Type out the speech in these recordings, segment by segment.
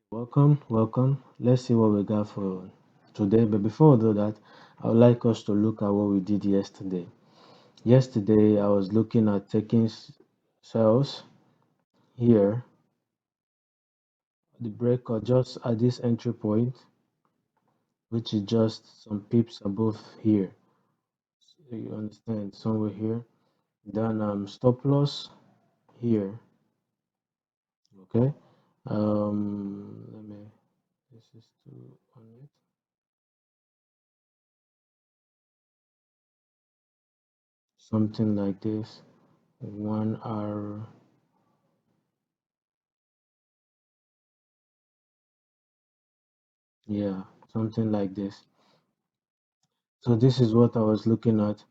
Welcome. Let's see what we got for today. But before we do that, I would like us to look at what we did yesterday. Yesterday, I was looking at taking cells here, the break or just at this entry point, which is just some pips above here. So you understand, somewhere here. Then stop loss here. Okay. Let me. This is too on it. Something like this. 1 hour. Yeah, something like this. So this is what I was looking at.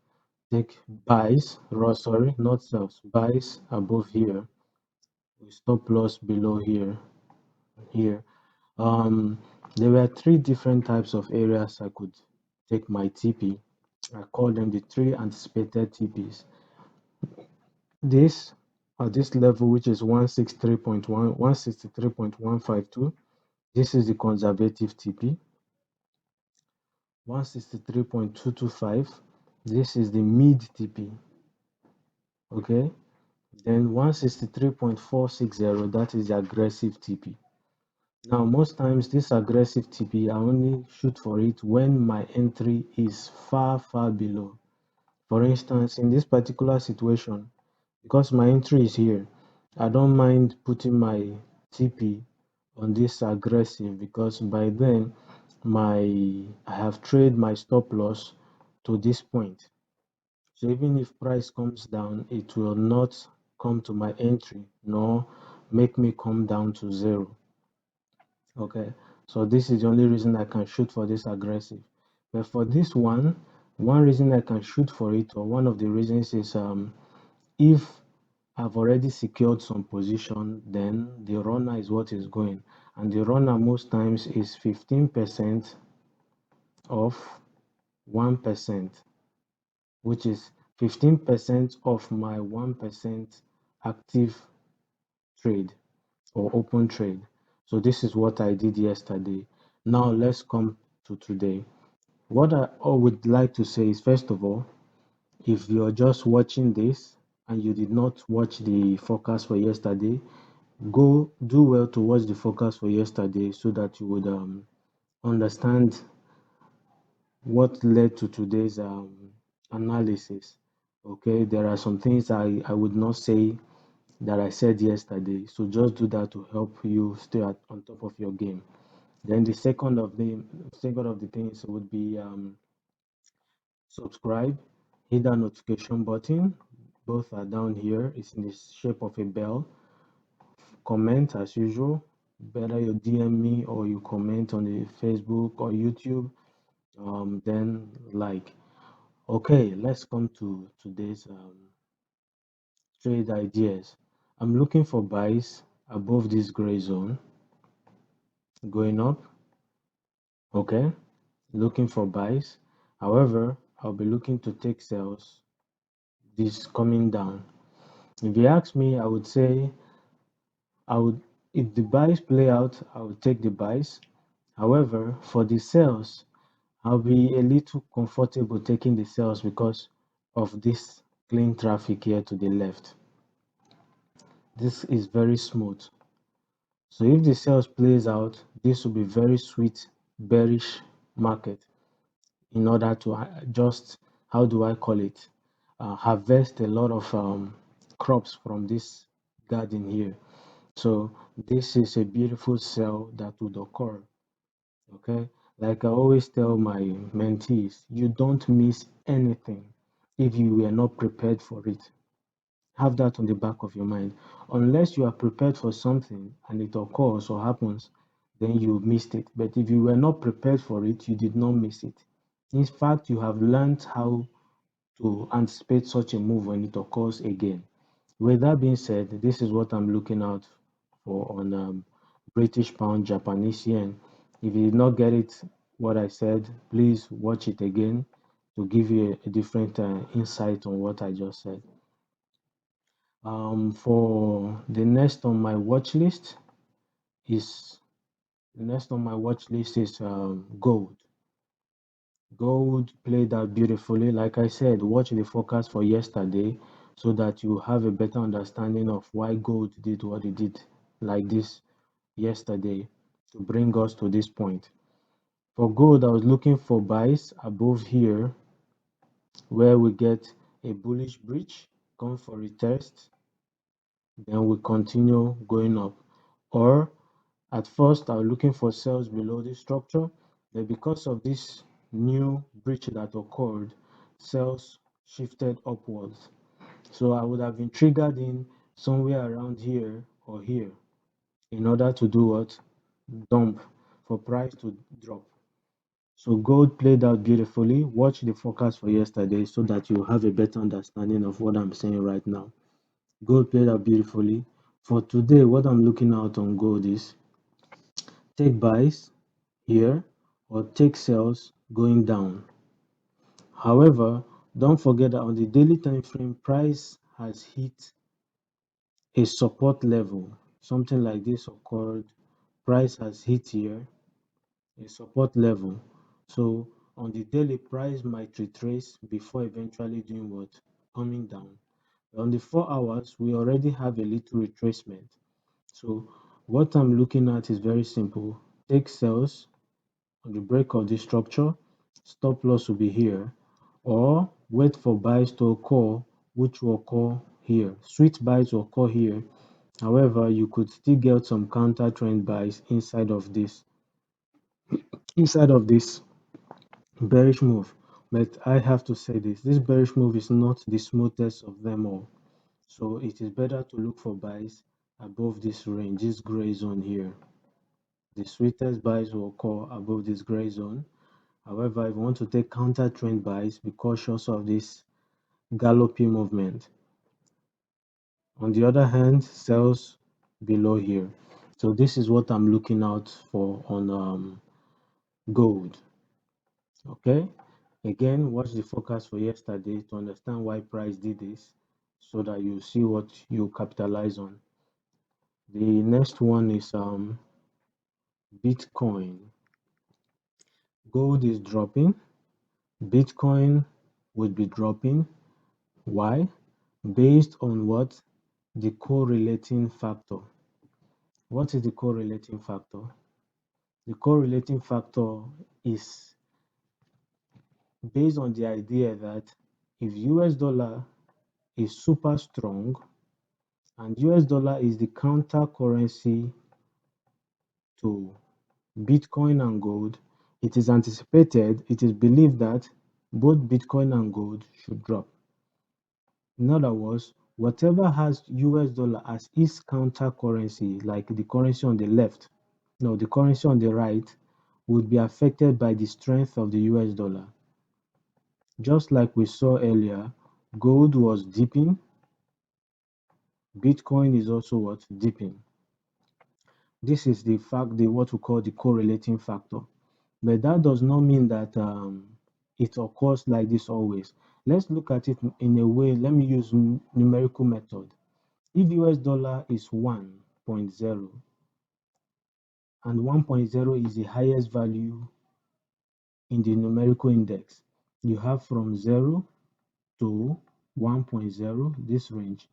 Take buys, sorry, not sells, buys above here. We stop loss below here. Um, there were three different types of areas I could take my TP. I call them the three anticipated TPs. This at this level, which is 163.152. This is the conservative TP. 163.225. This is the mid TP. Okay. Then 163.460, that is the aggressive TP. Now, most times this aggressive TP, I only shoot for it when my entry is far, far below. For instance, in this particular situation, because my entry is here, I don't mind putting my TP on this aggressive because by then I have traded my stop loss to this point. So even if price comes down, it will not come to my entry nor make me come down to zero. Okay, so this is the only reason I can shoot for this aggressive. But for this one reason I can shoot for it, or one of the reasons is if I've already secured some position, then the runner is what is going. And the runner most times is 15% of 1%, which is 15% of my 1% active trade or open trade. So this is what I did yesterday. Now let's come to today. What I would like to say is, first of all, if you're just watching this and you did not watch the forecast for yesterday, go do well to watch the forecast for yesterday so that you would understand what led to today's analysis. Okay, there are some things I would not say that I said yesterday. So just do that to help you stay on top of your game. Then the second of the things would be subscribe, hit that notification button. Both are down here. It's in the shape of a bell. Comment as usual. Better you DM me or you comment on the Facebook or YouTube. Then like. Okay, let's come to today's trade ideas. I'm looking for buys above this gray zone going up. Okay, looking for buys. However, I'll be looking to take sales this coming down. If you ask me, I would say I would if the buys play out, I would take the buys. However, for the sales, I'll be a little comfortable taking the sales because of this clean traffic here to the left. This is very smooth. So if the sales plays out, this will be very sweet bearish market in order to just, how do I call it, harvest a lot of crops from this garden here. So this is a beautiful sell that would occur. Okay, like I always tell my mentees, you don't miss anything if you were not prepared for it. Have that on the back of your mind. Unless you are prepared for something and it occurs or happens, then you missed it. But if you were not prepared for it, you did not miss it. In fact, you have learned how to anticipate such a move when it occurs again. With that being said, this is what I'm looking out for on British pound, Japanese yen. If you did not get it, what I said, please watch it again to give you a different insight on what I just said. For the next on my watch list is Next on my watch list is gold. Gold played out beautifully. Like I said, watch the forecast for yesterday so that you have a better understanding of why gold did what it did like this yesterday to bring us to this point. For gold, I was looking for buys above here where we get a bullish breach, come for a test, then we continue going up. Or at first, I was looking for sales below this structure, but because of this new breach that occurred, sales shifted upwards. So I would have been triggered in somewhere around here or here in order to do what? Dump for price to drop. So gold played out beautifully. Watch the forecast for yesterday so that you have a better understanding of what I'm saying right now. Gold played out beautifully. For today, what I'm looking out on gold is take buys here or take sells going down. However, don't forget that on the daily time frame, price has hit a support level. Something like this occurred. Price has hit here a support level. So on the daily, price might retrace before eventually doing what? Coming down. On the 4 hours, we already have a little retracement. So what I'm looking at is very simple. Take sells on the break of the structure, stop loss will be here, or wait for buys to occur, which will occur here. Sweet buys will occur here. However, you could still get some counter trend buys inside of this bearish move. But I have to say this bearish move is not the smoothest of them all. So it is better to look for buys above this range, this gray zone here. The sweetest buys will occur above this gray zone. However, if you want to take counter trend buys, be cautious of this galloping movement. On the other hand, sells below here. So this is what I'm looking out for on gold. Okay. Again, watch the forecast for yesterday to understand why price did this, so that you see what you capitalize on. The next one is Bitcoin. Gold is dropping. Bitcoin would be dropping. Why? Based on what? The correlating factor. What is the correlating factor? The correlating factor is based on the idea that if US dollar is super strong and US dollar is the counter currency to Bitcoin and gold, it is anticipated, it is believed that both Bitcoin and gold should drop. In other words, whatever has US dollar as its counter currency, like the currency on the left, no, the currency on the right, would be affected by the strength of the US dollar. Just like we saw earlier, gold was dipping, Bitcoin is also what? Dipping. This is the fact, the what we call the correlating factor. But that does not mean that it occurs like this always. Let's look at it in a way. Let me use numerical method. If US dollar is 1.0 and 1.0 is the highest value in the numerical index, you have from 0 to 1.0, this range.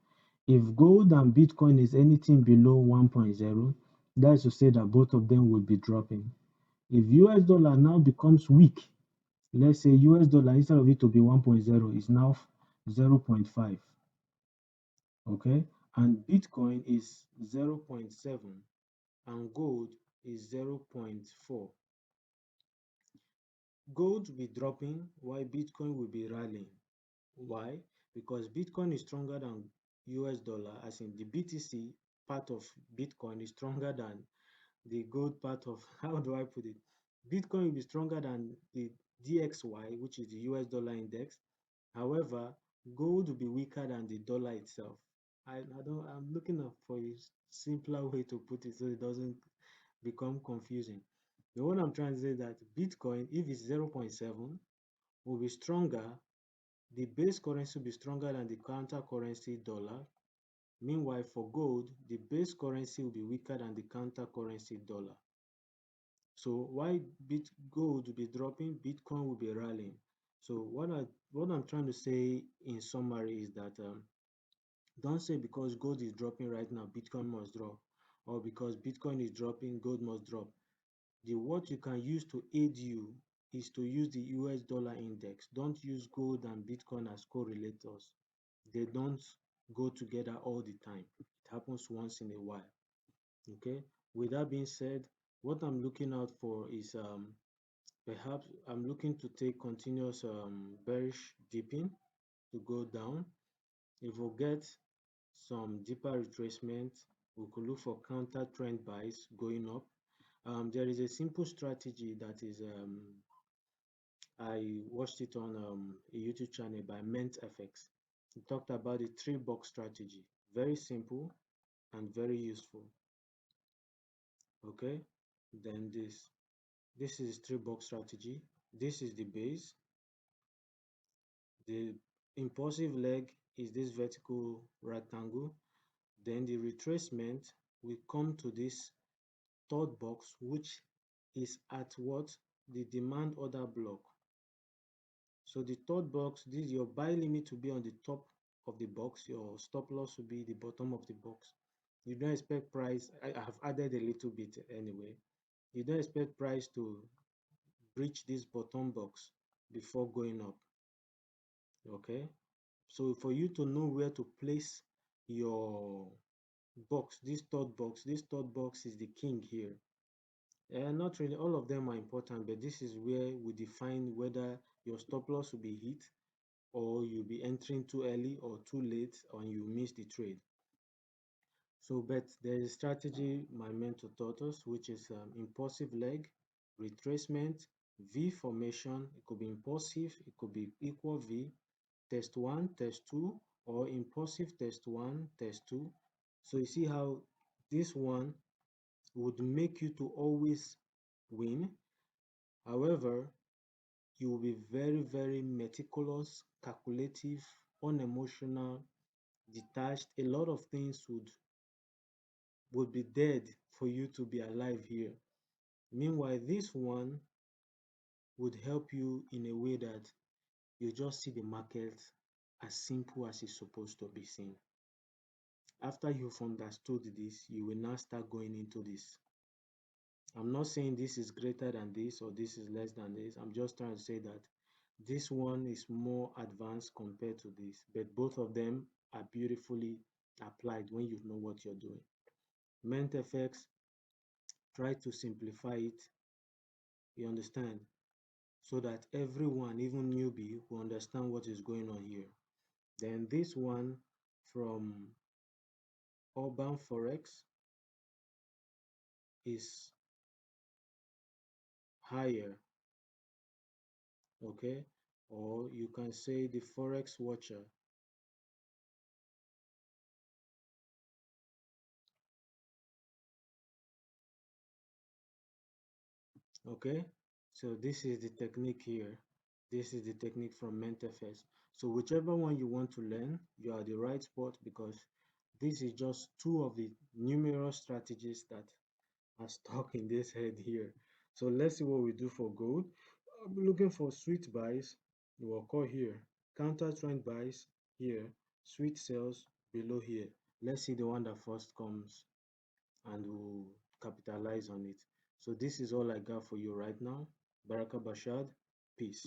If gold and Bitcoin is anything below 1.0, that is to say that both of them will be dropping. If US dollar now becomes weak, let's say US dollar instead of it to be 1.0 is now 0.5, okay, and Bitcoin is 0.7 and gold is 0.4. Gold will be dropping while Bitcoin will be rallying. Why? Because Bitcoin is stronger than US dollar, as in the BTC part of Bitcoin is stronger than the gold part of, how do I put it? Bitcoin will be stronger than the DXY, which is the US dollar index. However, gold will be weaker than the dollar itself. I'm looking up for a simpler way to put it so it doesn't become confusing. The one I'm trying to say is that Bitcoin, if it's 0.7, will be stronger. The base currency will be stronger than the counter currency dollar. Meanwhile, for gold, the base currency will be weaker than the counter currency dollar. So why gold will be dropping, Bitcoin will be rallying. So what I'm trying to say in summary is that don't say because gold is dropping right now, Bitcoin must drop, or because Bitcoin is dropping, gold must drop. What you can use to aid you is to use the US dollar index. Don't use gold and Bitcoin as correlators. They don't go together all the time. It happens once in a while. Okay. With that being said, what I'm looking out for is perhaps I'm looking to take continuous bearish dipping to go down. If we get some deeper retracement, we could look for counter trend buys going up. There is a simple strategy that is I watched it on a YouTube channel by MentFX. He talked about the three box strategy. Very simple and very useful. Okay, then this is three box strategy. This is the base. The impulsive leg is this vertical rectangle. Then the retracement will come to this third box, which is at what? The demand order block. So the third box, this your buy limit will be on the top of the box, your stop loss will be the bottom of the box. You don't expect price, I have added a little bit anyway. You don't expect price to breach this bottom box before going up. Okay, so for you to know where to place your box, this third box is the king here. Not really, all of them are important, but this is where we define whether your stop loss will be hit or you'll be entering too early or too late and you miss the trade. So, but there is a strategy my mentor taught us, which is impulsive leg, retracement, V formation. It could be impulsive, it could be equal V, test one, test two, or impulsive test one, test two. So you see how this one would make you to always win. However, you will be very, very meticulous, calculative, unemotional, detached. A lot of things would be dead for you to be alive here. Meanwhile, this one would help you in a way that you just see the market as simple as it's supposed to be seen. After you've understood this, you will now start going into this. I'm not saying this is greater than this or this is less than this. I'm just trying to say that this one is more advanced compared to this, but both of them are beautifully applied when you know what you're doing. MentFX, try to simplify it, you understand, so that everyone, even newbie, will understand what is going on here. Then this one from Urban Forex is higher, okay? Or you can say the Forex Watcher. Okay, so this is the technique here. This is the technique from MentFS. So whichever one you want to learn, you are the right spot because this is just two of the numerous strategies that are stuck in this head here. So let's see what we do for gold. I'm looking for sweet buys. We'll call here. Counter trend buys here. Sweet sells below here. Let's see the one that first comes and we'll capitalize on it. So this is all I got for you right now. Baraka Bashad, peace.